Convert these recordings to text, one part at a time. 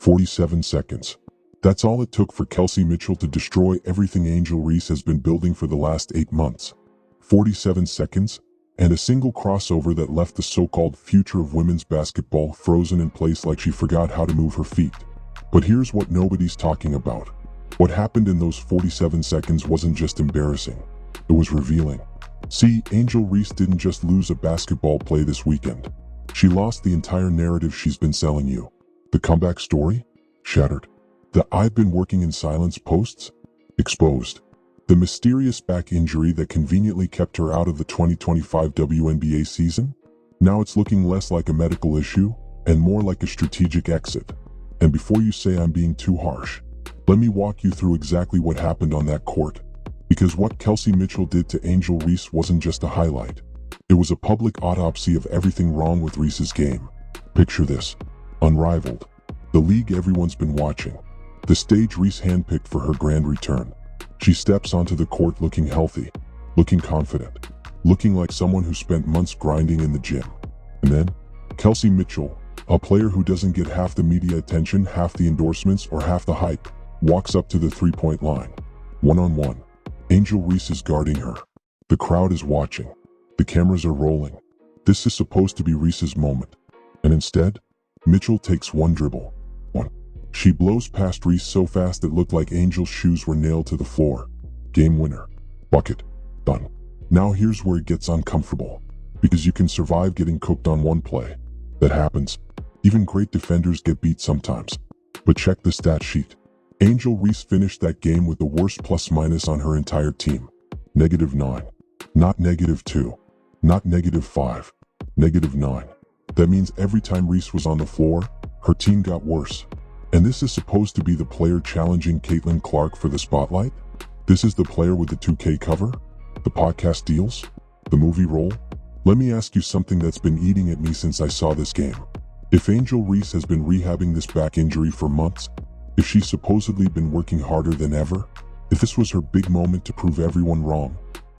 47 seconds. That's all it took for Kelsey Mitchell to destroy everything Angel Reese has been building for the last 8 months. 47 seconds, and a single crossover that left the so-called future of women's basketball frozen in place like she forgot how to move her feet. But here's what nobody's talking about. What happened in those 47 seconds wasn't just embarrassing. It was revealing. See, Angel Reese didn't just lose a basketball play this weekend. She lost the entire narrative she's been selling you. The comeback story? Shattered. The "I've been working in silence" posts? Exposed. The mysterious back injury that conveniently kept her out of the 2025 WNBA season? Now it's looking less like a medical issue and more like a strategic exit. And before you say I'm being too harsh, let me walk you through exactly what happened on that court. Because what Kelsey Mitchell did to Angel Reese wasn't just a highlight. It was a public autopsy of everything wrong with Reese's game. Picture this. Unrivaled. The league everyone's been watching. The stage Reese handpicked for her grand return. She steps onto the court looking healthy, looking confident, looking like someone who spent months grinding in the gym. And then, Kelsey Mitchell, a player who doesn't get half the media attention, half the endorsements, or half the hype, walks up to the three-point line. One-on-one. Angel Reese is guarding her. The crowd is watching. The cameras are rolling. This is supposed to be Reese's moment. And instead, Mitchell takes one dribble. She blows past Reese so fast it looked like Angel's shoes were nailed to the floor. Game winner. Bucket. Done. Now here's where it gets uncomfortable. Because you can survive getting cooked on one play. That happens. Even great defenders get beat sometimes. But check the stat sheet. Angel Reese finished that game with the worst plus-minus on her entire team. -9. Not -2. Not -5. -9. That means every time Reese was on the floor, her team got worse. And this is supposed to be the player challenging Caitlin Clark for the spotlight? This is the player with the 2K cover? The podcast deals? The movie role? Let me ask you something that's been eating at me since I saw this game. If Angel Reese has been rehabbing this back injury for months, if she's supposedly been working harder than ever, if this was her big moment to prove everyone wrong,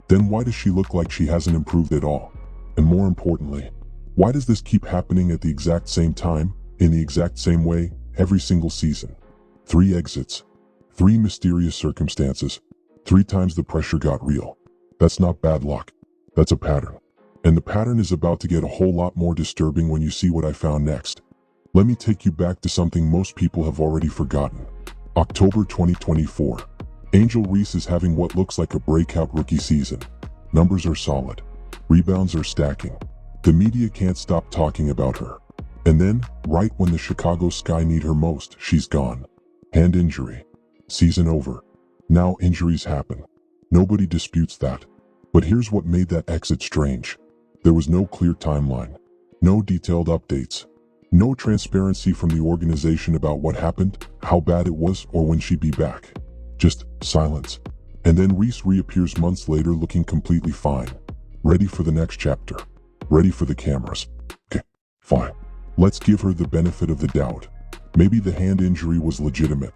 then why does she look like she hasn't improved at all? And more importantly, why does this keep happening at the exact same time, in the exact same way, every single season? 3 exits, 3 mysterious circumstances, 3 times the pressure got real. That's not bad luck. That's a pattern. And the pattern is about to get a whole lot more disturbing when you see what I found next. Let me take you back to something most people have already forgotten. October 2024. Angel Reese is having what looks like a breakout rookie season. Numbers are solid. Rebounds are stacking. The media can't stop talking about her. And then, right when the Chicago Sky need her most, she's gone. Hand injury. Season over. Now injuries happen. Nobody disputes that. But here's what made that exit strange. There was no clear timeline. No detailed updates. No transparency from the organization about what happened, how bad it was, or when she'd be back. Just silence. And then Reese reappears months later looking completely fine. Ready for the next chapter. Ready for the cameras. Okay, fine. Let's give her the benefit of the doubt. Maybe the hand injury was legitimate.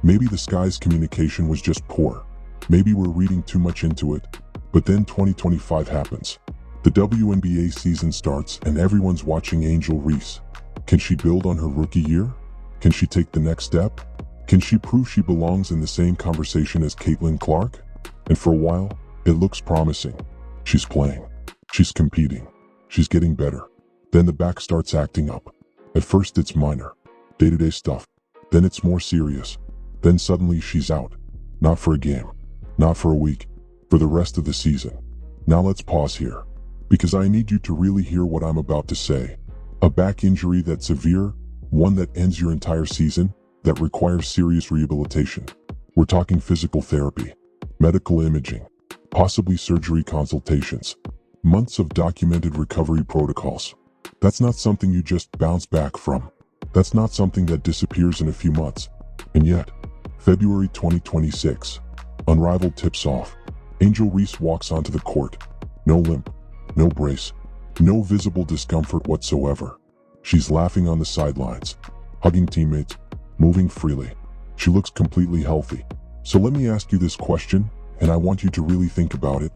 Maybe the Sky's communication was just poor. Maybe we're reading too much into it. But then 2025 happens. The WNBA season starts and everyone's watching Angel Reese. Can she build on her rookie year? Can she take the next step? Can she prove she belongs in the same conversation as Caitlin Clark? And for a while, it looks promising. She's playing. She's competing. She's getting better. Then the back starts acting up. At first it's minor, day-to-day stuff. Then it's more serious. Then suddenly she's out. Not for a game. Not for a week. For the rest of the season. Now let's pause here. Because I need you to really hear what I'm about to say. A back injury that's severe, one that ends your entire season, that requires serious rehabilitation. We're talking physical therapy, medical imaging, possibly surgery consultations, months of documented recovery protocols. That's not something you just bounce back from. That's not something that disappears in a few months. And yet, February 2026, Unrivaled tips off. Angel Reese walks onto the court. No limp, no brace, no visible discomfort whatsoever. She's laughing on the sidelines, hugging teammates, moving freely. She looks completely healthy. So let me ask you this question, and I want you to really think about it.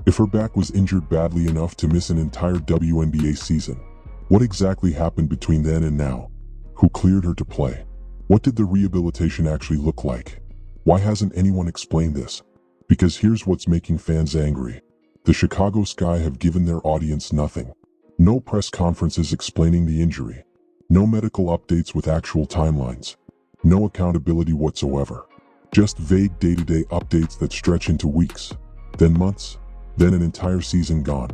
If her back was injured badly enough to miss an entire WNBA season, what exactly happened between then and now? Who cleared her to play? What did the rehabilitation actually look like? Why hasn't anyone explained this? Because here's what's making fans angry. The Chicago Sky have given their audience nothing. No press conferences explaining the injury. No medical updates with actual timelines. No accountability whatsoever. Just vague day-to-day updates that stretch into weeks, then months, then an entire season gone.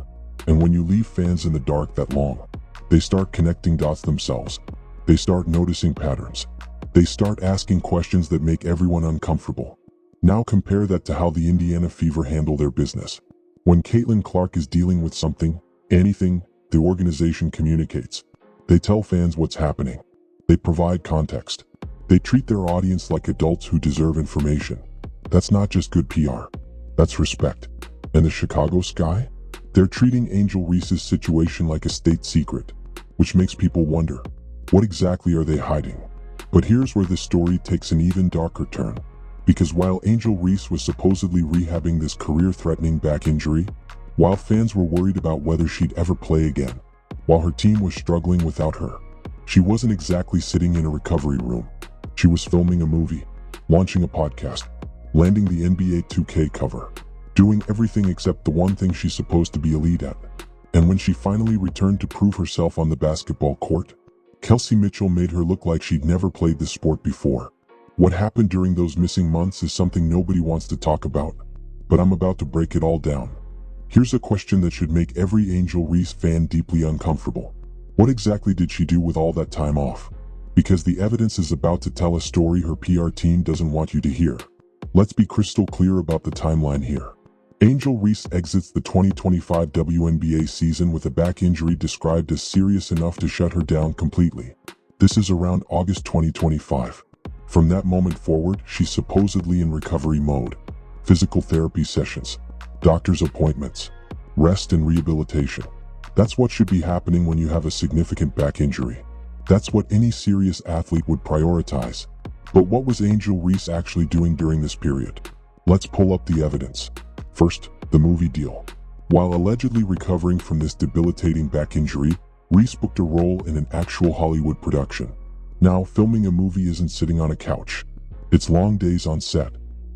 And when you leave fans in the dark that long, they start connecting dots themselves. They start noticing patterns. They start asking questions that make everyone uncomfortable. Now compare that to how the Indiana Fever handle their business. When Caitlin Clark is dealing with something, anything, the organization communicates. They tell fans what's happening. They provide context. They treat their audience like adults who deserve information. That's not just good PR. That's respect. And the Chicago Sky? They're treating Angel Reese's situation like a state secret, which makes people wonder, what exactly are they hiding? But here's where this story takes an even darker turn. Because while Angel Reese was supposedly rehabbing this career-threatening back injury, while fans were worried about whether she'd ever play again, while her team was struggling without her, she wasn't exactly sitting in a recovery room. She was filming a movie, launching a podcast, landing the NBA 2K cover, doing everything except the one thing she's supposed to be elite at. And when she finally returned to prove herself on the basketball court, Kelsey Mitchell made her look like she'd never played the sport before. What happened during those missing months is something nobody wants to talk about, but I'm about to break it all down. Here's a question that should make every Angel Reese fan deeply uncomfortable. What exactly did she do with all that time off? Because the evidence is about to tell a story her PR team doesn't want you to hear. Let's be crystal clear about the timeline here. Angel Reese exits the 2025 WNBA season with a back injury described as serious enough to shut her down completely. This is around August 2025. From that moment forward, she's supposedly in recovery mode. Physical therapy sessions, doctor's appointments, rest and rehabilitation. That's what should be happening when you have a significant back injury. That's what any serious athlete would prioritize. But what was Angel Reese actually doing during this period? Let's pull up the evidence. First, the movie deal. While allegedly recovering from this debilitating back injury, Reese booked a role in an actual Hollywood production. Now, filming a movie isn't sitting on a couch. It's long days on set,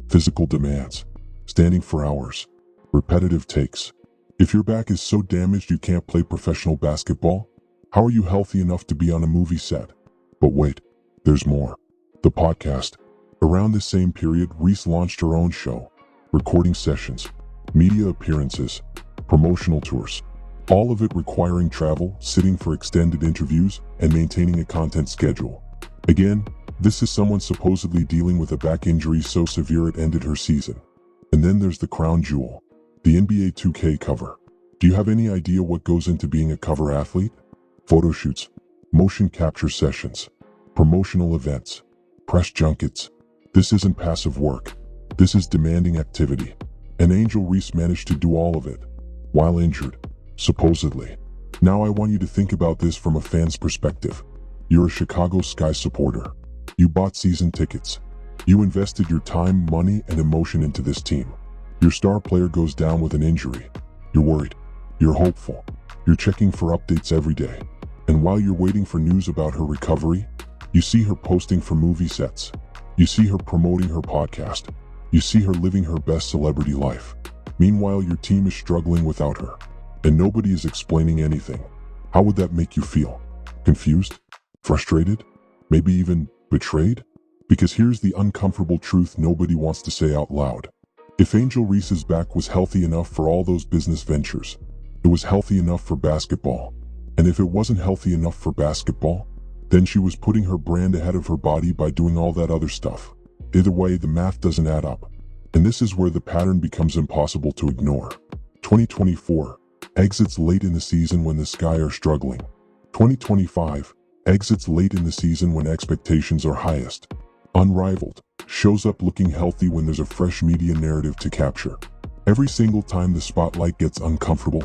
physical demands, standing for hours, repetitive takes. If your back is so damaged you can't play professional basketball, how are you healthy enough to be on a movie set? But wait, there's more. The podcast. Around this same period, Reese launched her own show, recording sessions, media appearances, promotional tours. All of it requiring travel, sitting for extended interviews, and maintaining a content schedule. Again, this is someone supposedly dealing with a back injury so severe it ended her season. And then there's the crown jewel, the NBA 2K cover. Do you have any idea what goes into being a cover athlete? Photo shoots, motion capture sessions, promotional events, press junkets. This isn't passive work. This is demanding activity. And Angel Reese managed to do all of it, while injured, supposedly. Now I want you to think about this from a fan's perspective. You're a Chicago Sky supporter. You bought season tickets. You invested your time, money, and emotion into this team. Your star player goes down with an injury. You're worried. You're hopeful. You're checking for updates every day. And while you're waiting for news about her recovery, you see her posting for movie sets. You see her promoting her podcast. You see her living her best celebrity life. Meanwhile, your team is struggling without her, and nobody is explaining anything. How would that make you feel? Confused? Frustrated? Maybe even betrayed? Because here's the uncomfortable truth nobody wants to say out loud. If Angel Reese's back was healthy enough for all those business ventures, it was healthy enough for basketball. And if it wasn't healthy enough for basketball, then she was putting her brand ahead of her body by doing all that other stuff. Either way, the math doesn't add up. And this is where the pattern becomes impossible to ignore. 2024 exits late in the season when the Sky are struggling. 2025 exits late in the season when expectations are highest. Unrivaled shows up looking healthy when there's a fresh media narrative to capture. Every single time the spotlight gets uncomfortable,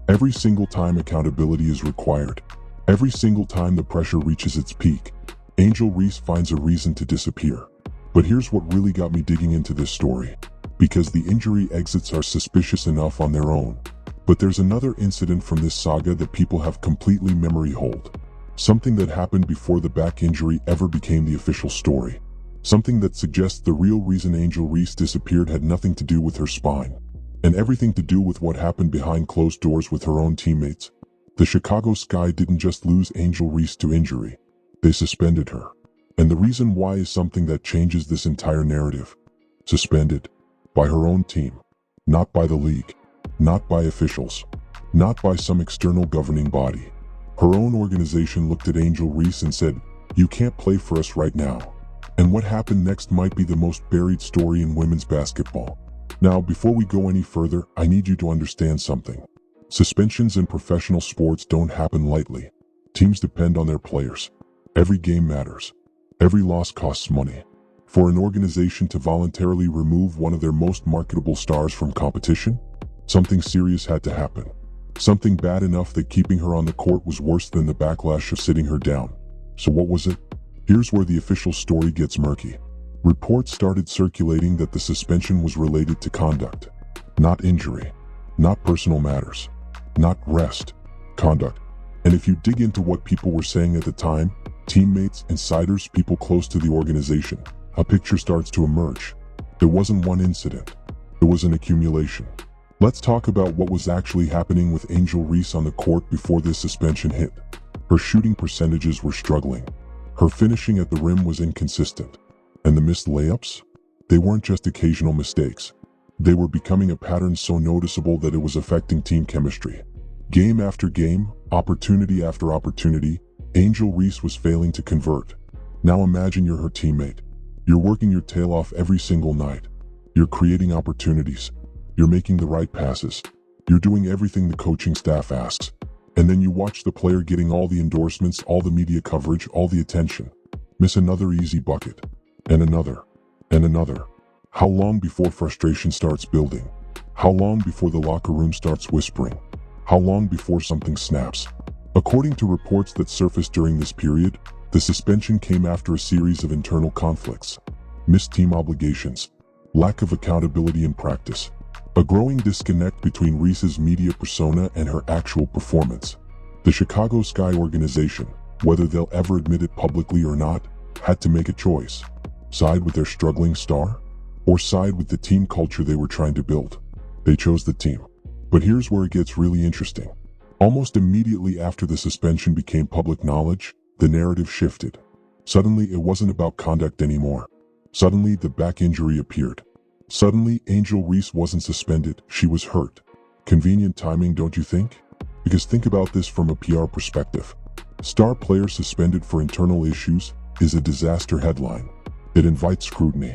every single time accountability is required, every single time the pressure reaches its peak, Angel Reese finds a reason to disappear. But here's what really got me digging into this story. Because the injury exits are suspicious enough on their own. But there's another incident from this saga that people have completely memory hold. Something that happened before the back injury ever became the official story. Something that suggests the real reason Angel Reese disappeared had nothing to do with her spine, and everything to do with what happened behind closed doors with her own teammates. The Chicago Sky didn't just lose Angel Reese to injury, they suspended her. And the reason why is something that changes this entire narrative. Suspended by her own team, not by the league, not by officials, not by some external governing body. Her own organization looked at Angel Reese and said, "You can't play for us right now." And what happened next might be the most buried story in women's basketball. Now, before we go any further, I need you to understand something. Suspensions in professional sports don't happen lightly. Teams depend on their players. Every game matters. Every loss costs money. For an organization to voluntarily remove one of their most marketable stars from competition, something serious had to happen. Something bad enough that keeping her on the court was worse than the backlash of sitting her down. So what was it? Here's where the official story gets murky. Reports started circulating that the suspension was related to conduct, not injury, not personal matters, not rest, conduct. And if you dig into what people were saying at the time, teammates, insiders, people close to the organization, a picture starts to emerge. There wasn't one incident. There was an accumulation. Let's talk about what was actually happening with Angel Reese on the court before this suspension hit. Her shooting percentages were struggling. Her finishing at the rim was inconsistent. And the missed layups? They weren't just occasional mistakes. They were becoming a pattern so noticeable that it was affecting team chemistry. Game after game, opportunity after opportunity, Angel Reese was failing to convert. Now imagine you're her teammate. You're working your tail off every single night. You're creating opportunities. You're making the right passes. You're doing everything the coaching staff asks. And then you watch the player getting all the endorsements, all the media coverage, all the attention. Miss another easy bucket. And another. And another. How long before frustration starts building? How long before the locker room starts whispering? How long before something snaps? According to reports that surfaced during this period, the suspension came after a series of internal conflicts, missed team obligations, lack of accountability in practice, a growing disconnect between Reese's media persona and her actual performance. The Chicago Sky organization, whether they'll ever admit it publicly or not, had to make a choice. Side with their struggling star, or side with the team culture they were trying to build. They chose the team. But here's where it gets really interesting. Almost immediately after the suspension became public knowledge, the narrative shifted. Suddenly, it wasn't about conduct anymore. Suddenly, the back injury appeared. Suddenly, Angel Reese wasn't suspended, she was hurt. Convenient timing, don't you think? Because think about this from a PR perspective. Star player suspended for internal issues is a disaster headline. It invites scrutiny.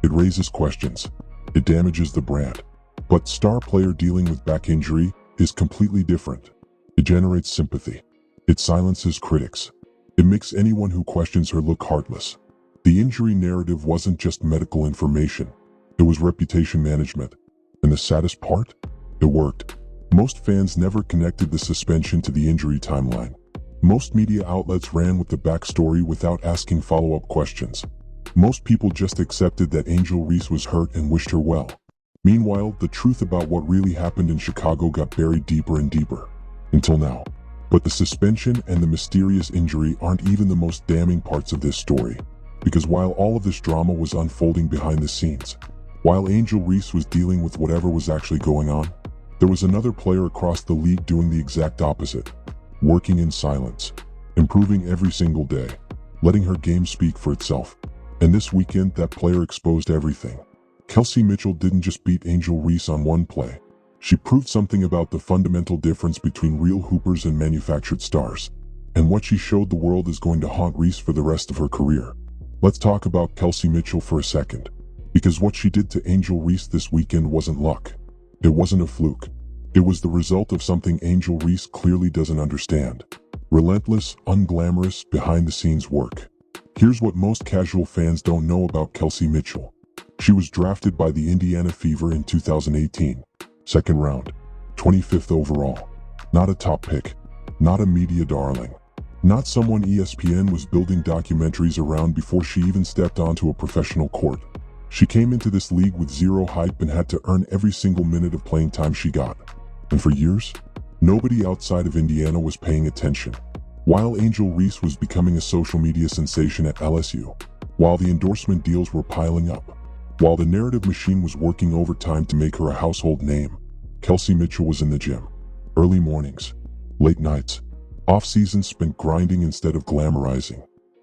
It raises questions. It damages the brand. But star player dealing with back injury is completely different. It generates sympathy. It silences critics. It makes anyone who questions her look heartless. The injury narrative wasn't just medical information. It was reputation management. And the saddest part? It worked. Most fans never connected the suspension to the injury timeline. Most media outlets ran with the backstory without asking follow-up questions. Most people just accepted that Angel Reese was hurt and wished her well. Meanwhile, the truth about what really happened in Chicago got buried deeper and deeper. Until now. But the suspension and the mysterious injury aren't even the most damning parts of this story. Because while all of this drama was unfolding behind the scenes, while Angel Reese was dealing with whatever was actually going on, there was another player across the league doing the exact opposite. Working in silence. Improving every single day. Letting her game speak for itself. And this weekend, that player exposed everything. Kelsey Mitchell didn't just beat Angel Reese on one play. She proved something about the fundamental difference between real hoopers and manufactured stars. And what she showed the world is going to haunt Reese for the rest of her career. Let's talk about Kelsey Mitchell for a second. Because what she did to Angel Reese this weekend wasn't luck. It wasn't a fluke. It was the result of something Angel Reese clearly doesn't understand. Relentless, unglamorous, behind-the-scenes work. Here's what most casual fans don't know about Kelsey Mitchell. She was drafted by the Indiana Fever in 2018. Second round. 25th overall. Not a top pick. Not a media darling. Not someone ESPN was building documentaries around before she even stepped onto a professional court. She came into this league with zero hype and had to earn every single minute of playing time she got. And for years, nobody outside of Indiana was paying attention. While Angel Reese was becoming a social media sensation at LSU, while the endorsement deals were piling up, while the narrative machine was working overtime to make her a household name, Kelsey Mitchell was in the gym. Early mornings, late nights, off-seasons spent grinding instead of glamorizing.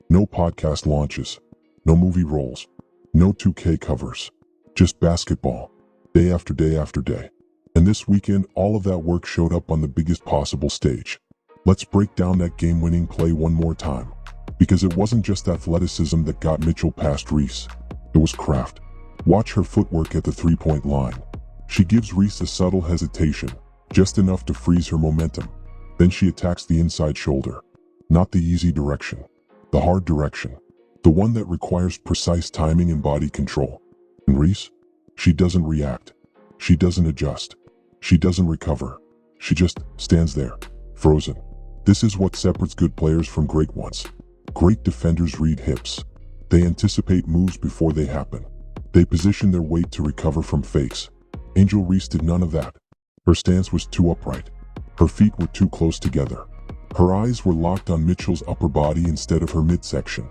No podcast launches, no movie roles, no 2K covers, just basketball, day after day after day. And this weekend, all of that work showed up on the biggest possible stage. Let's break down that game-winning play one more time. Because it wasn't just athleticism that got Mitchell past Reese. It was craft. Watch her footwork at the three-point line. She gives Reese a subtle hesitation, just enough to freeze her momentum. Then she attacks the inside shoulder. Not the easy direction. The hard direction. The one that requires precise timing and body control. And Reese? She doesn't react. She doesn't adjust. She doesn't recover. She just stands there, frozen. This is what separates good players from great ones. Great defenders read hips. They anticipate moves before they happen. They position their weight to recover from fakes. Angel Reese did none of that. Her stance was too upright. Her feet were too close together. Her eyes were locked on Mitchell's upper body instead of her midsection.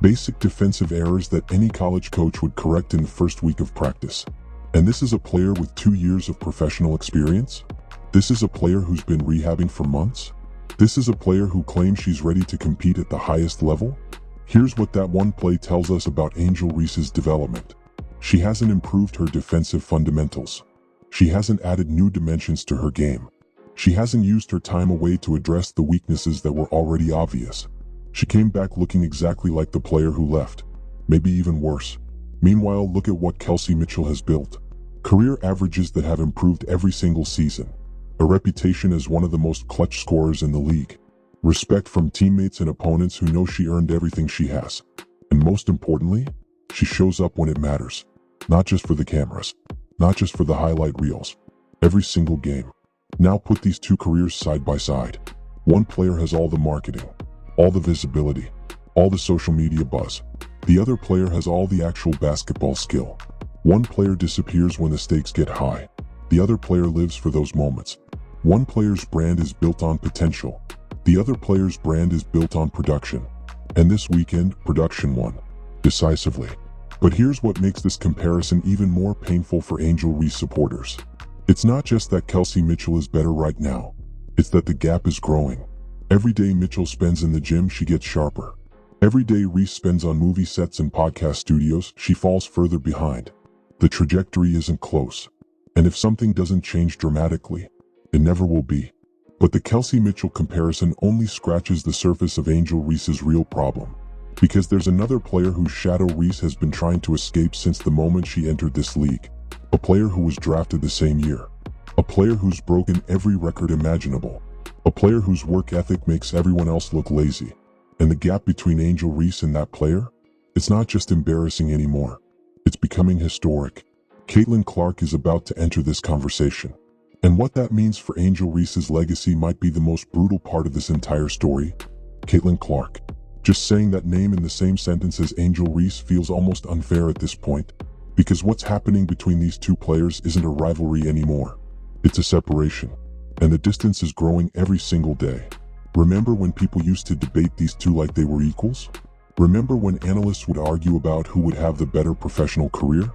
Basic defensive errors that any college coach would correct in the first week of practice. And this is a player with 2 years of professional experience? This is a player who's been rehabbing for months? This is a player who claims she's ready to compete at the highest level? Here's what that one play tells us about Angel Reese's development. She hasn't improved her defensive fundamentals. She hasn't added new dimensions to her game. She hasn't used her time away to address the weaknesses that were already obvious. She came back looking exactly like the player who left, maybe even worse. Meanwhile, look at what Kelsey Mitchell has built. Career averages that have improved every single season. A reputation as one of the most clutch scorers in the league. Respect from teammates and opponents who know she earned everything she has. And most importantly, she shows up when it matters. Not just for the cameras. Not just for the highlight reels. Every single game. Now put these two careers side by side. One player has all the marketing, all the visibility, all the social media buzz. The other player has all the actual basketball skill. One player disappears when the stakes get high. The other player lives for those moments. One player's brand is built on potential. The other player's brand is built on production. And this weekend, production won. Decisively. But here's what makes this comparison even more painful for Angel Reese supporters. It's not just that Kelsey Mitchell is better right now. It's that the gap is growing. Every day Mitchell spends in the gym, she gets sharper. Every day Reese spends on movie sets and podcast studios, she falls further behind. The trajectory isn't close. And if something doesn't change dramatically, it never will be. But the Kelsey Mitchell comparison only scratches the surface of Angel Reese's real problem. Because there's another player whose shadow Reese has been trying to escape since the moment she entered this league. A player who was drafted the same year. A player who's broken every record imaginable. A player whose work ethic makes everyone else look lazy. And the gap between Angel Reese and that player? It's not just embarrassing anymore. It's becoming historic. Caitlin Clark is about to enter this conversation. And what that means for Angel Reese's legacy might be the most brutal part of this entire story. Caitlin Clark. Just saying that name in the same sentence as Angel Reese feels almost unfair at this point. Because what's happening between these two players isn't a rivalry anymore. It's a separation. And the distance is growing every single day. Remember when people used to debate these two like they were equals? Remember when analysts would argue about who would have the better professional career?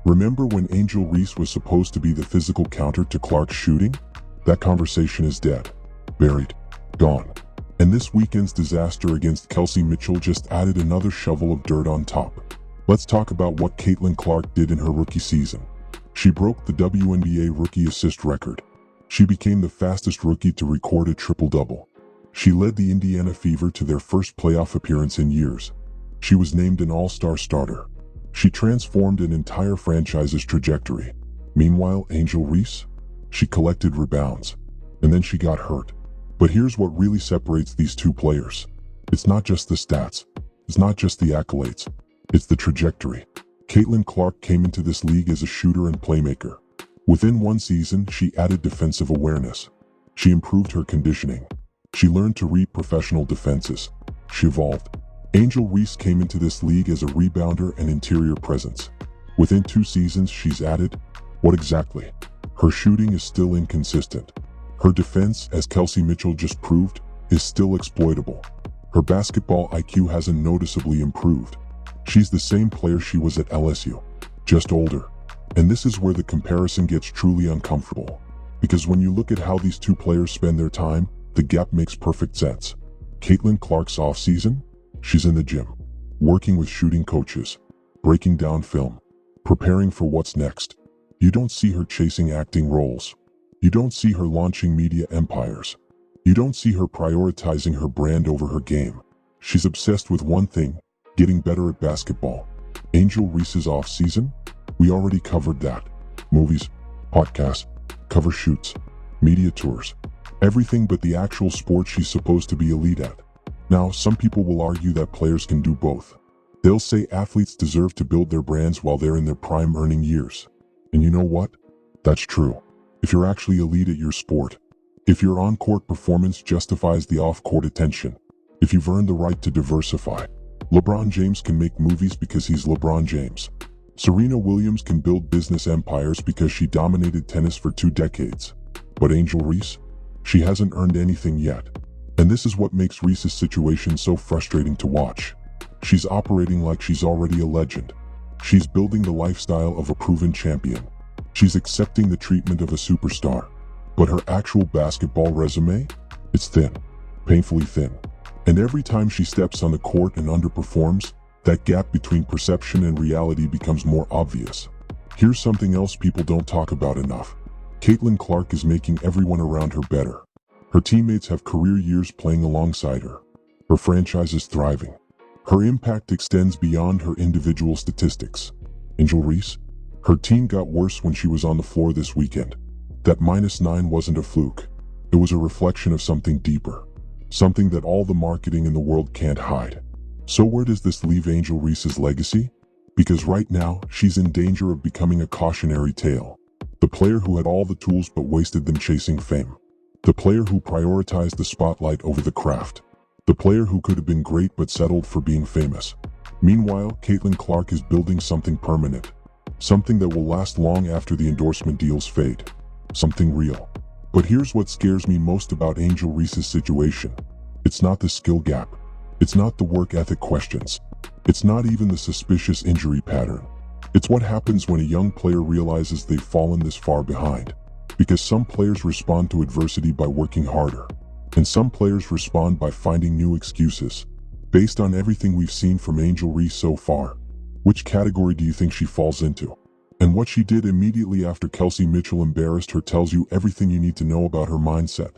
Remember when Angel Reese was supposed to be the physical counter to Clark's shooting? That conversation is dead. Buried. Gone. And this weekend's disaster against Kelsey Mitchell just added another shovel of dirt on top. Let's talk about what Caitlin Clark did in her rookie season. She broke the WNBA rookie assist record. She became the fastest rookie to record a triple-double. She led the Indiana Fever to their first playoff appearance in years. She was named an all-star starter. She transformed an entire franchise's trajectory. Meanwhile, Angel Reese? She collected rebounds. And then she got hurt. But here's what really separates these two players. It's not just the stats. It's not just the accolades. It's the trajectory. Caitlin Clark came into this league as a shooter and playmaker. Within one season, she added defensive awareness. She improved her conditioning. She learned to read professional defenses. She evolved. Angel Reese came into this league as a rebounder and interior presence. Within 2 seasons, she's added, what exactly? Her shooting is still inconsistent. Her defense, as Kelsey Mitchell just proved, is still exploitable. Her basketball IQ hasn't noticeably improved. She's the same player she was at LSU, just older. And this is where the comparison gets truly uncomfortable. Because when you look at how these two players spend their time, the gap makes perfect sense. Caitlin Clark's off-season? She's in the gym, working with shooting coaches, breaking down film, preparing for what's next. You don't see her chasing acting roles. You don't see her launching media empires. You don't see her prioritizing her brand over her game. She's obsessed with one thing: getting better at basketball. Angel Reese's off-season? We already covered that. Movies, podcasts, cover shoots, media tours, everything but the actual sport she's supposed to be elite at. Now, some people will argue that players can do both. They'll say athletes deserve to build their brands while they're in their prime earning years. And you know what? That's true. If you're actually elite at your sport, if your on-court performance justifies the off-court attention, if you've earned the right to diversify. LeBron James can make movies because he's LeBron James. Serena Williams can build business empires because she dominated tennis for 2 decades. But Angel Reese? She hasn't earned anything yet. And this is what makes Reese's situation so frustrating to watch. She's operating like she's already a legend. She's building the lifestyle of a proven champion. She's accepting the treatment of a superstar. But her actual basketball resume? It's thin. Painfully thin. And every time she steps on the court and underperforms, that gap between perception and reality becomes more obvious. Here's something else people don't talk about enough. Caitlin Clark is making everyone around her better. Her teammates have career years playing alongside her. Her franchise is thriving. Her impact extends beyond her individual statistics. Angel Reese? Her team got worse when she was on the floor this weekend. That -9 wasn't a fluke. It was a reflection of something deeper. Something that all the marketing in the world can't hide. So where does this leave Angel Reese's legacy? Because right now, she's in danger of becoming a cautionary tale. The player who had all the tools but wasted them chasing fame. The player who prioritized the spotlight over the craft. The player who could have been great but settled for being famous. Meanwhile, Caitlin Clark is building something permanent. Something that will last long after the endorsement deals fade. Something real. But here's what scares me most about Angel Reese's situation. It's not the skill gap. It's not the work ethic questions. It's not even the suspicious injury pattern. It's what happens when a young player realizes they've fallen this far behind. Because some players respond to adversity by working harder. And some players respond by finding new excuses. Based on everything we've seen from Angel Reese so far, which category do you think she falls into? And what she did immediately after Kelsey Mitchell embarrassed her tells you everything you need to know about her mindset.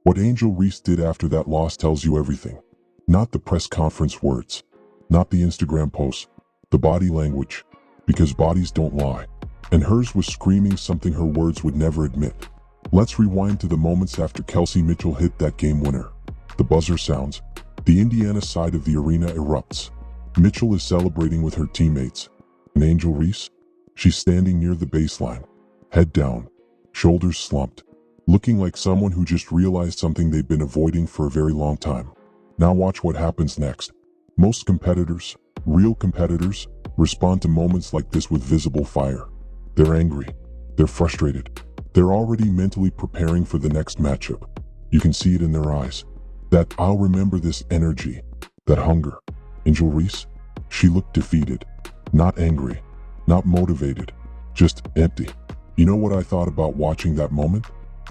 What Angel Reese did after that loss tells you everything. Not the press conference words. Not the Instagram posts. The body language. Because bodies don't lie. And hers was screaming something her words would never admit. Let's rewind to the moments after Kelsey Mitchell hit that game winner. The buzzer sounds. The Indiana side of the arena erupts. Mitchell is celebrating with her teammates. And Angel Reese? She's standing near the baseline. Head down. Shoulders slumped. Looking like someone who just realized something they've been avoiding for a very long time. Now watch what happens next. Most competitors, real competitors, respond to moments like this with visible fire. They're angry. They're frustrated. They're already mentally preparing for the next matchup. You can see it in their eyes. That "I'll remember this" energy. That hunger. Angel Reese? She looked defeated. Not angry. Not motivated. Just empty. You know what I thought about watching that moment?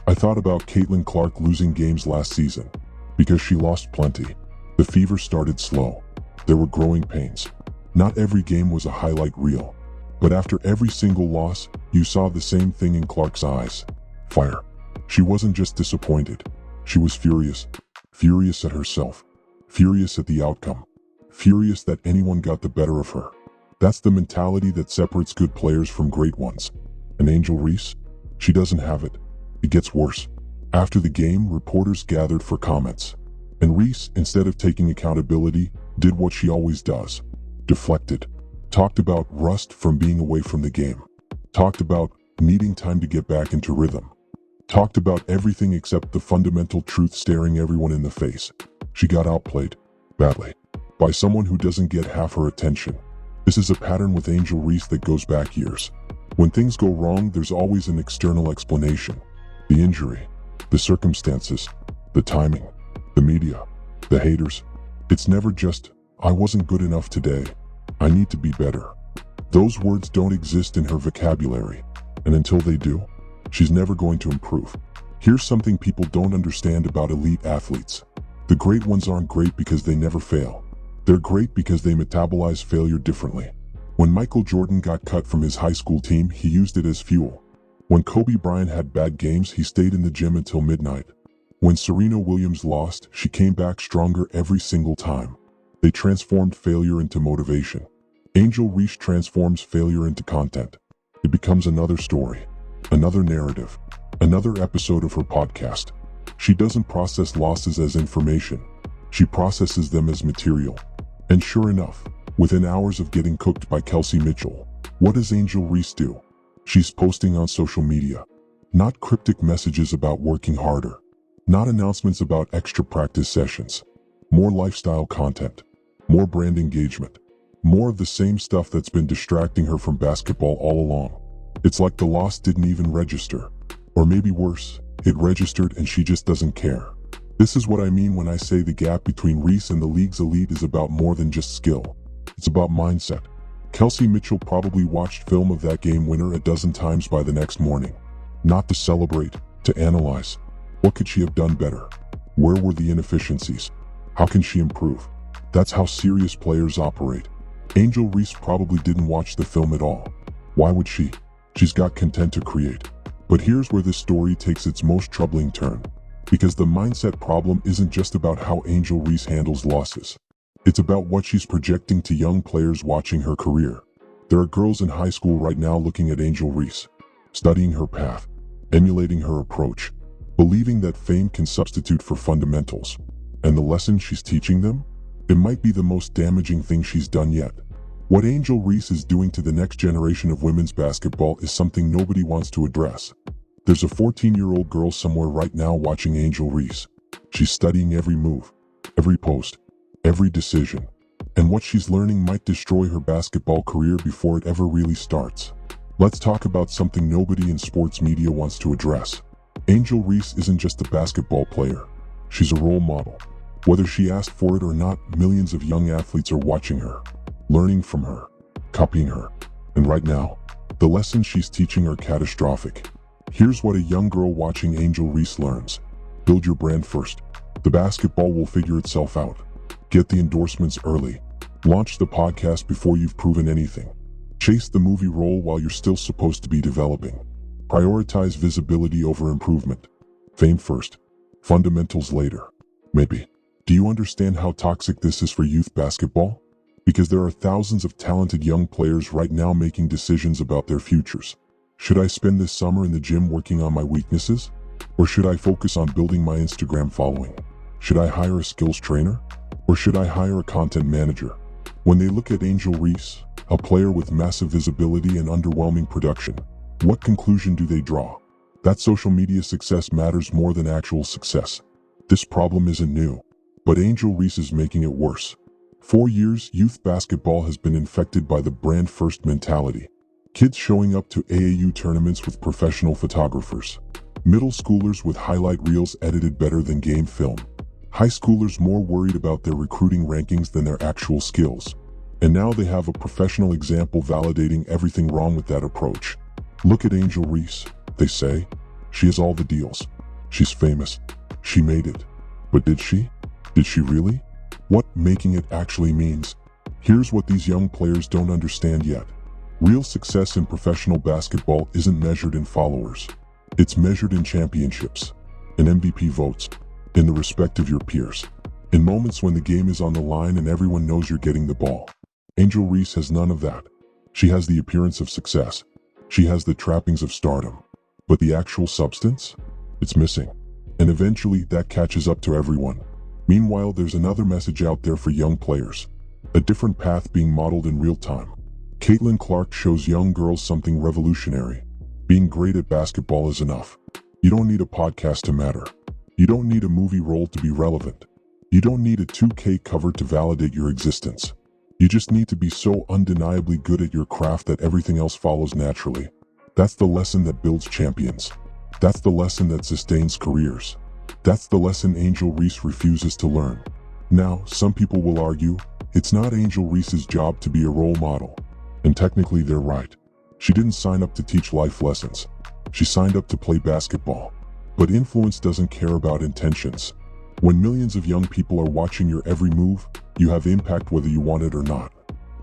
I thought about Caitlin Clark losing games last season. Because she lost plenty. The fever started slow. There were growing pains. Not every game was a highlight reel. But after every single loss, you saw the same thing in Clark's eyes. Fire. She wasn't just disappointed. She was furious. Furious at herself. Furious at the outcome. Furious that anyone got the better of her. That's the mentality that separates good players from great ones. And Angel Reese? She doesn't have it. It gets worse. After the game, reporters gathered for comments. And Reese, instead of taking accountability, did what she always does. Deflected. Talked about rust from being away from the game. Talked about needing time to get back into rhythm. Talked about everything except the fundamental truth staring everyone in the face. She got outplayed. Badly. By someone who doesn't get half her attention. This is a pattern with Angel Reese that goes back years. When things go wrong, there's always an external explanation. The injury. The circumstances. The timing. the media, the haters. It's never just, I wasn't good enough today. I need to be better. Those words don't exist in her vocabulary. And until they do, she's never going to improve. Here's something people don't understand about elite athletes. The great ones aren't great because they never fail. They're great because they metabolize failure differently. When Michael Jordan got cut from his high school team, he used it as fuel. When Kobe Bryant had bad games, he stayed in the gym until midnight. When Serena Williams lost, she came back stronger every single time. They transformed failure into motivation. Angel Reese transforms failure into content. It becomes another story, another narrative, another episode of her podcast. She doesn't process losses as information. She processes them as material. And sure enough, within hours of getting cooked by Kelsey Mitchell, what does Angel Reese do? She's posting on social media. Not cryptic messages about working harder. Not announcements about extra practice sessions. More lifestyle content. More brand engagement. More of the same stuff that's been distracting her from basketball all along. It's like the loss didn't even register. Or maybe worse, it registered and she just doesn't care. This is what I mean when I say the gap between Reese and the league's elite is about more than just skill. It's about mindset. Kelsey Mitchell probably watched film of that game winner a dozen times by the next morning. Not to celebrate, to analyze. What could she have done better? Where were the inefficiencies? How can she improve? That's how serious players operate. Angel Reese probably didn't watch the film at all. Why would she? She's got content to create. But here's where this story takes its most troubling turn. Because the mindset problem isn't just about how Angel Reese handles losses. It's about what she's projecting to young players watching her career. There are girls in high school right now looking at Angel Reese, studying her path, emulating her approach, believing that fame can substitute for fundamentals. And the lesson she's teaching them? It might be the most damaging thing she's done yet. What Angel Reese is doing to the next generation of women's basketball is something nobody wants to address. There's a 14-year-old girl somewhere right now watching Angel Reese. She's studying every move, every post, every decision. And what she's learning might destroy her basketball career before it ever really starts. Let's talk about something nobody in sports media wants to address. Angel Reese isn't just a basketball player. She's a role model. Whether she asked for it or not, millions of young athletes are watching her, learning from her, copying her. And right now, the lessons she's teaching are catastrophic. Here's what a young girl watching Angel Reese learns. Build your brand first. The basketball will figure itself out. Get the endorsements early. Launch the podcast before you've proven anything. Chase the movie role while you're still supposed to be developing. Prioritize visibility over improvement. Fame first. Fundamentals later. Maybe. Do you understand how toxic this is for youth basketball? Because there are thousands of talented young players right now making decisions about their futures. Should I spend this summer in the gym working on my weaknesses? Or should I focus on building my Instagram following? Should I hire a skills trainer? Or should I hire a content manager? When they look at Angel Reese, a player with massive visibility and underwhelming production, what conclusion do they draw? That social media success matters more than actual success. This problem isn't new, but Angel Reese is making it worse. For years, youth basketball has been infected by the brand-first mentality. Kids showing up to AAU tournaments with professional photographers. Middle schoolers with highlight reels edited better than game film. High schoolers more worried about their recruiting rankings than their actual skills. And now they have a professional example validating everything wrong with that approach. Look at Angel Reese, they say. She has all the deals. She's famous. She made it. But did she? Did she really? What making it actually means? Here's what these young players don't understand yet. Real success in professional basketball isn't measured in followers. It's measured in championships, in MVP votes, in the respect of your peers, in moments when the game is on the line and everyone knows you're getting the ball. Angel Reese has none of that. She has the appearance of success. She has the trappings of stardom. But the actual substance? It's missing. And eventually that catches up to everyone. Meanwhile, there's another message out there for young players. A different path being modeled in real time. Caitlin Clark shows young girls something revolutionary. Being great at basketball is enough. You don't need a podcast to matter. You don't need a movie role to be relevant. You don't need a 2K cover to validate your existence. You just need to be so undeniably good at your craft that everything else follows naturally. That's the lesson that builds champions. That's the lesson that sustains careers. That's the lesson Angel Reese refuses to learn. Now, some people will argue, it's not Angel Reese's job to be a role model. And technically they're right. She didn't sign up to teach life lessons. She signed up to play basketball. But influence doesn't care about intentions. When millions of young people are watching your every move, you have impact whether you want it or not.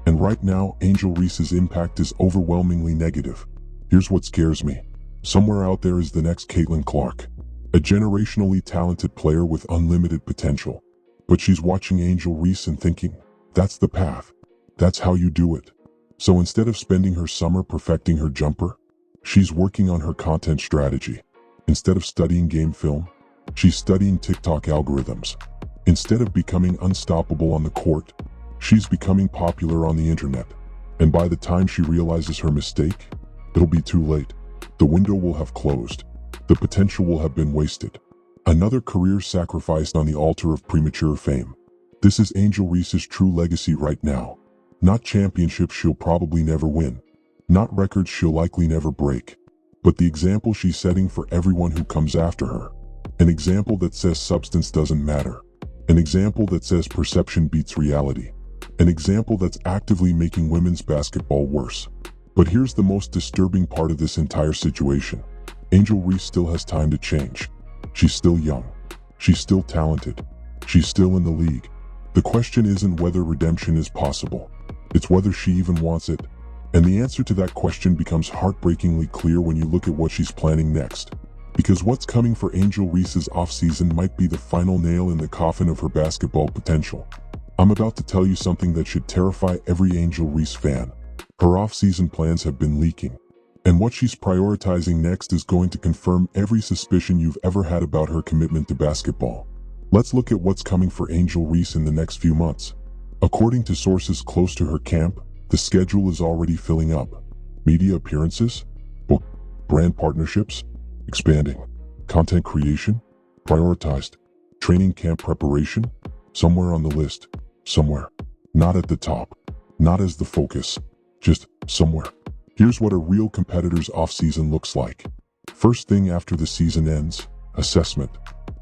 And right now, Angel Reese's impact is overwhelmingly negative. Here's what scares me. Somewhere out there is the next Caitlin Clark, a generationally talented player with unlimited potential. But she's watching Angel Reese and thinking, that's the path. That's how you do it. So instead of spending her summer perfecting her jumper, she's working on her content strategy. Instead of studying game film, she's studying TikTok algorithms. Instead of becoming unstoppable on the court, she's becoming popular on the internet. And by the time she realizes her mistake, it'll be too late. The window will have closed. The potential will have been wasted. Another career sacrificed on the altar of premature fame. This is Angel Reese's true legacy right now. Not championships she'll probably never win. Not records she'll likely never break. But the example she's setting for everyone who comes after her. An example that says substance doesn't matter. An example that says perception beats reality. An example that's actively making women's basketball worse. But here's the most disturbing part of this entire situation. Angel Reese still has time to change. She's still young. She's still talented. She's still in the league. The question isn't whether redemption is possible. It's whether she even wants it. And the answer to that question becomes heartbreakingly clear when you look at what she's planning next. Because what's coming for Angel Reese's offseason might be the final nail in the coffin of her basketball potential. I'm about to tell you something that should terrify every Angel Reese fan. Her offseason plans have been leaking. And what she's prioritizing next is going to confirm every suspicion you've ever had about her commitment to basketball. Let's look at what's coming for Angel Reese in the next few months. According to sources close to her camp, the schedule is already filling up. Media appearances, book, brand partnerships, expanding. Content creation, prioritized. Training camp preparation, somewhere on the list. Somewhere. Not at the top. Not as the focus. Just somewhere. Here's what a real competitor's offseason looks like. First thing after the season ends, assessment.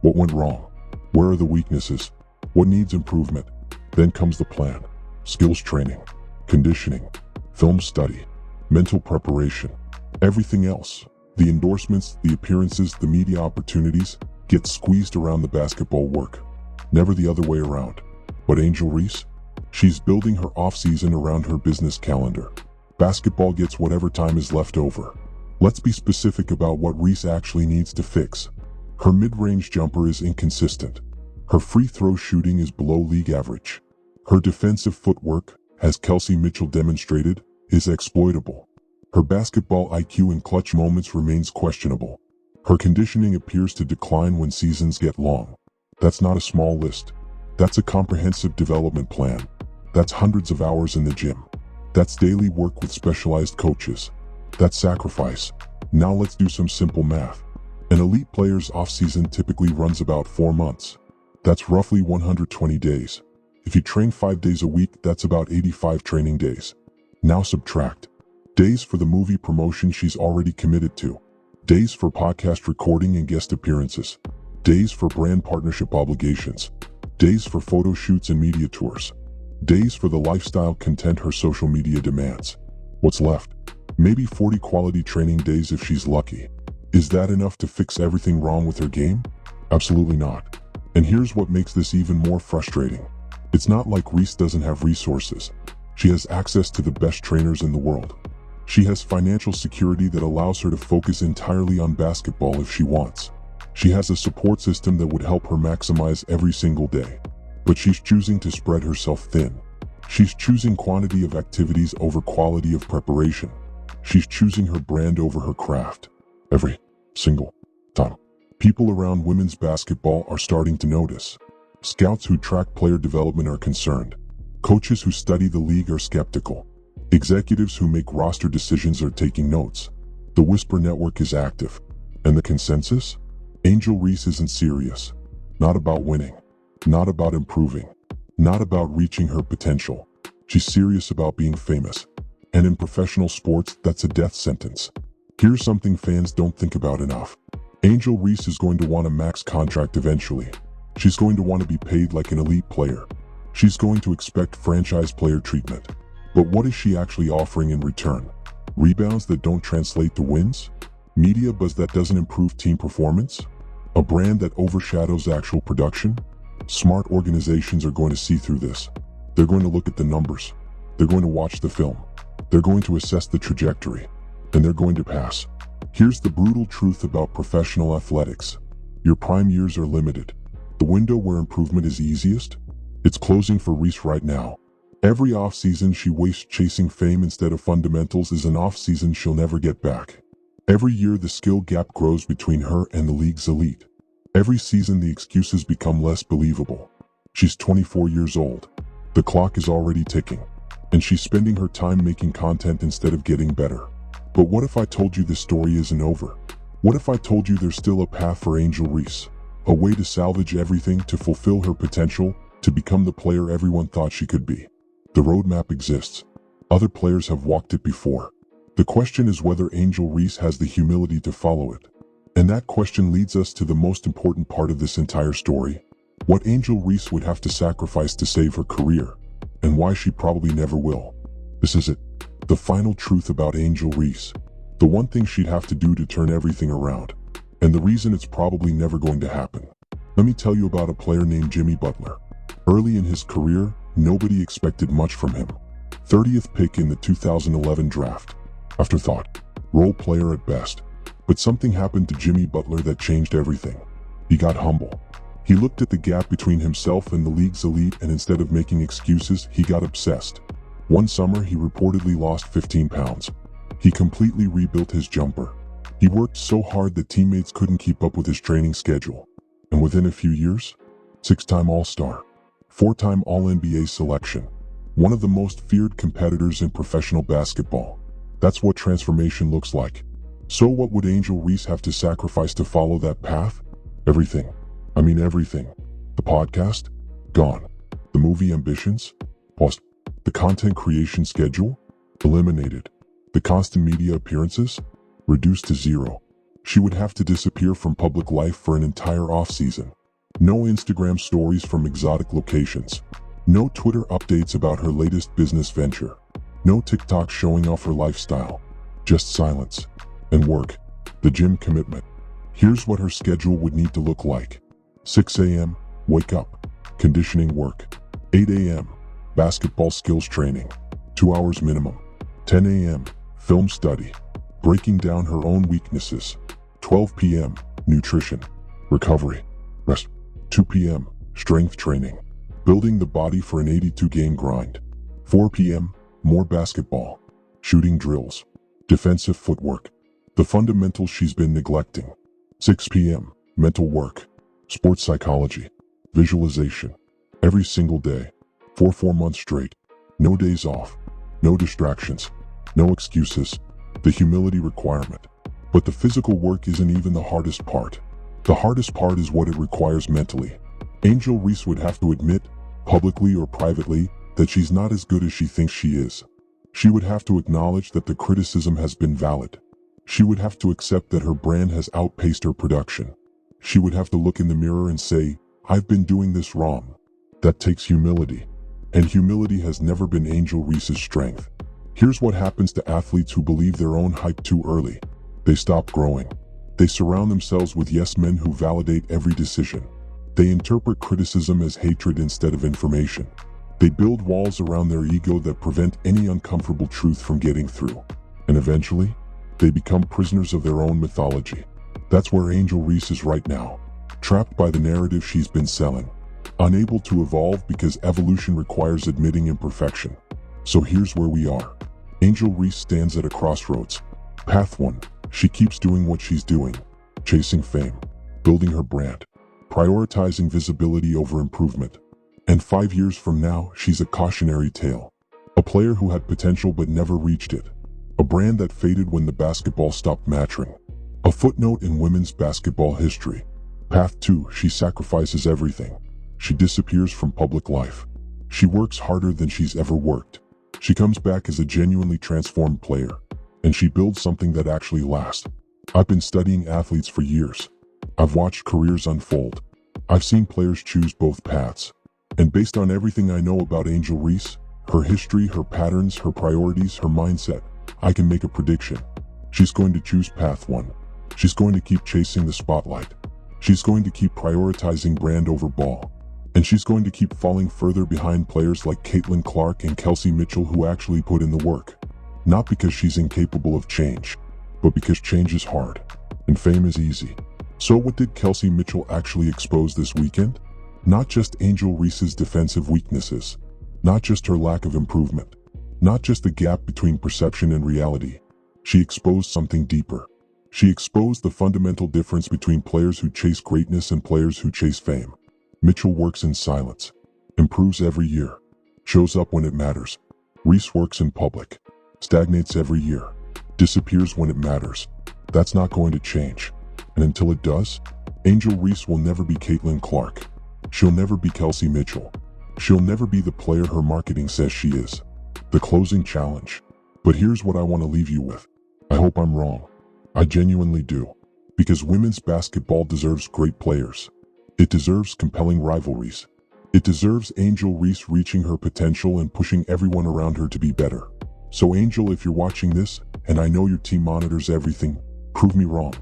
What went wrong? Where are the weaknesses? What needs improvement? Then comes the plan. Skills training, conditioning, film study, mental preparation. Everything else, the endorsements, the appearances, the media opportunities, get squeezed around the basketball work. Never the other way around. But Angel Reese? She's building her offseason around her business calendar. Basketball gets whatever time is left over. Let's be specific about what Reese actually needs to fix. Her mid-range jumper is inconsistent. Her free throw shooting is below league average. Her defensive footwork, as Kelsey Mitchell demonstrated, is exploitable. Her basketball IQ in clutch moments remains questionable. Her conditioning appears to decline when seasons get long. That's not a small list. That's a comprehensive development plan. That's hundreds of hours in the gym. That's daily work with specialized coaches. That's sacrifice. Now let's do some simple math. An elite player's offseason typically runs about 4 months. That's roughly 120 days. If you train 5 days a week, that's about 85 training days. Now subtract. Days for the movie promotion she's already committed to. Days for podcast recording and guest appearances. Days for brand partnership obligations. Days for photo shoots and media tours. Days for the lifestyle content her social media demands. What's left? Maybe 40 quality training days if she's lucky. Is that enough to fix everything wrong with her game? Absolutely not. And here's what makes this even more frustrating. It's not like Reese doesn't have resources. She has access to the best trainers in the world. She has financial security that allows her to focus entirely on basketball if she wants. She has a support system that would help her maximize every single day. But she's choosing to spread herself thin. She's choosing quantity of activities over quality of preparation. She's choosing her brand over her craft. Every single time. People around women's basketball are starting to notice. Scouts who track player development are concerned. Coaches who study the league are skeptical. Executives who make roster decisions are taking notes. The Whisper Network is active. And the consensus? Angel Reese isn't serious. Not about winning. Not about improving. Not about reaching her potential. She's serious about being famous. And in professional sports, that's a death sentence. Here's something fans don't think about enough. Angel Reese is going to want a max contract eventually. She's going to want to be paid like an elite player. She's going to expect franchise player treatment. But what is she actually offering in return? Rebounds that don't translate to wins? Media buzz that doesn't improve team performance? A brand that overshadows actual production? Smart organizations are going to see through this. They're going to look at the numbers. They're going to watch the film. They're going to assess the trajectory. And they're going to pass. Here's the brutal truth about professional athletics. Your prime years are limited. The window where improvement is easiest? It's closing for Reese right now. Every offseason she wastes chasing fame instead of fundamentals is an offseason she'll never get back. Every year the skill gap grows between her and the league's elite. Every season the excuses become less believable. She's 24 years old. The clock is already ticking. And she's spending her time making content instead of getting better. But what if I told you this story isn't over? What if I told you there's still a path for Angel Reese? A way to salvage everything, to fulfill her potential, to become the player everyone thought she could be. The roadmap exists. Other players have walked it before. The question is whether Angel Reese has the humility to follow it. And that question leads us to the most important part of this entire story. What Angel Reese would have to sacrifice to save her career, and why she probably never will. This is it. The final truth about Angel Reese. The one thing she'd have to do to turn everything around. And the reason it's probably never going to happen. Let me tell you about a player named Jimmy Butler. Early in his career, nobody expected much from him. 30th pick in the 2011 draft. Afterthought. Role player at best. But something happened to Jimmy Butler that changed everything. He got humble. He looked at the gap between himself and the league's elite, and instead of making excuses, he got obsessed. One summer, he reportedly lost 15 pounds. He completely rebuilt his jumper. He worked so hard that teammates couldn't keep up with his training schedule. And within a few years, 6-time All-Star, 4-time All-NBA selection, one of the most feared competitors in professional basketball. That's what transformation looks like. So what would Angel Reese have to sacrifice to follow that path? Everything. I mean everything. The podcast? Gone. The movie ambitions? Paused. The content creation schedule? Eliminated. The constant media appearances? Reduced to zero. She would have to disappear from public life for an entire off-season. No Instagram stories from exotic locations. No Twitter updates about her latest business venture. No TikTok showing off her lifestyle. Just silence. And work. The gym commitment. Here's what her schedule would need to look like. 6 a.m. Wake up. Conditioning work. 8 a.m. Basketball skills training. 2 hours minimum. 10 a.m. Film study. Breaking down her own weaknesses. 12 p.m. Nutrition. Recovery. Rest. 2 p.m. Strength training. Building the body for an 82-game grind. 4 p.m. More basketball. Shooting drills. Defensive footwork. The fundamentals she's been neglecting. 6 p.m. Mental work. Sports psychology. Visualization. Every single day. For 4 months straight. No days off. No distractions. No excuses. The humility requirement. But the physical work isn't even the hardest part. The hardest part is what it requires mentally. Angel Reese would have to admit, publicly or privately, that she's not as good as she thinks she is. She would have to acknowledge that the criticism has been valid. She would have to accept that her brand has outpaced her production. She would have to look in the mirror and say, I've been doing this wrong. That takes humility. And humility has never been Angel Reese's strength. Here's what happens to athletes who believe their own hype too early. They stop growing. They surround themselves with yes men who validate every decision. They interpret criticism as hatred instead of information. They build walls around their ego that prevent any uncomfortable truth from getting through. And eventually, they become prisoners of their own mythology. That's where Angel Reese is right now, trapped by the narrative she's been selling. Unable to evolve because evolution requires admitting imperfection. So here's where we are. Angel Reese stands at a crossroads. Path 1. She keeps doing what she's doing. Chasing fame. Building her brand. Prioritizing visibility over improvement. And 5 years from now, she's a cautionary tale. A player who had potential but never reached it. A brand that faded when the basketball stopped mattering. A footnote in women's basketball history. Path 2. She sacrifices everything. She disappears from public life. She works harder than she's ever worked. She comes back as a genuinely transformed player. And she builds something that actually lasts. I've been studying athletes for years. I've watched careers unfold. I've seen players choose both paths. And based on everything I know about Angel Reese, her history, her patterns, her priorities, her mindset, I can make a prediction. She's going to choose path one. She's going to keep chasing the spotlight. She's going to keep prioritizing brand over ball. And she's going to keep falling further behind players like Caitlin Clark and Kelsey Mitchell who actually put in the work. Not because she's incapable of change, but because change is hard and fame is easy. So what did Kelsey Mitchell actually expose this weekend? Not just Angel Reese's defensive weaknesses, not just her lack of improvement, not just the gap between perception and reality. She exposed something deeper. She exposed the fundamental difference between players who chase greatness and players who chase fame. Mitchell works in silence, improves every year, shows up when it matters. Reese works in public, stagnates every year, disappears when it matters. That's not going to change. And until it does, Angel Reese will never be Caitlin Clark. She'll never be Kelsey Mitchell. She'll never be the player her marketing says she is. The closing challenge. But here's what I want to leave you with. I hope I'm wrong. I genuinely do. Because women's basketball deserves great players. It deserves compelling rivalries. It deserves Angel Reese reaching her potential and pushing everyone around her to be better. So Angel, if you're watching this, and I know your team monitors everything, prove me wrong.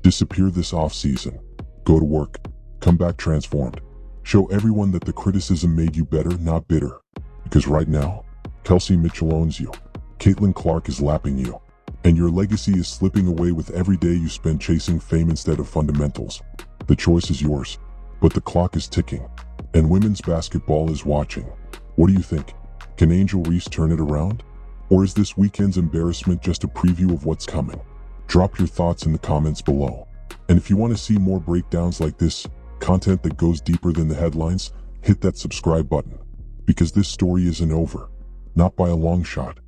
Disappear this off-season. Go to work. Come back transformed. Show everyone that the criticism made you better, not bitter. Because right now, Kelsey Mitchell owns you. Caitlin Clark is lapping you. And your legacy is slipping away with every day you spend chasing fame instead of fundamentals. The choice is yours. But the clock is ticking. And women's basketball is watching. What do you think? Can Angel Reese turn it around? Or is this weekend's embarrassment just a preview of what's coming? Drop your thoughts in the comments below. And if you want to see more breakdowns like this, content that goes deeper than the headlines, hit that subscribe button. Because this story isn't over. Not by a long shot.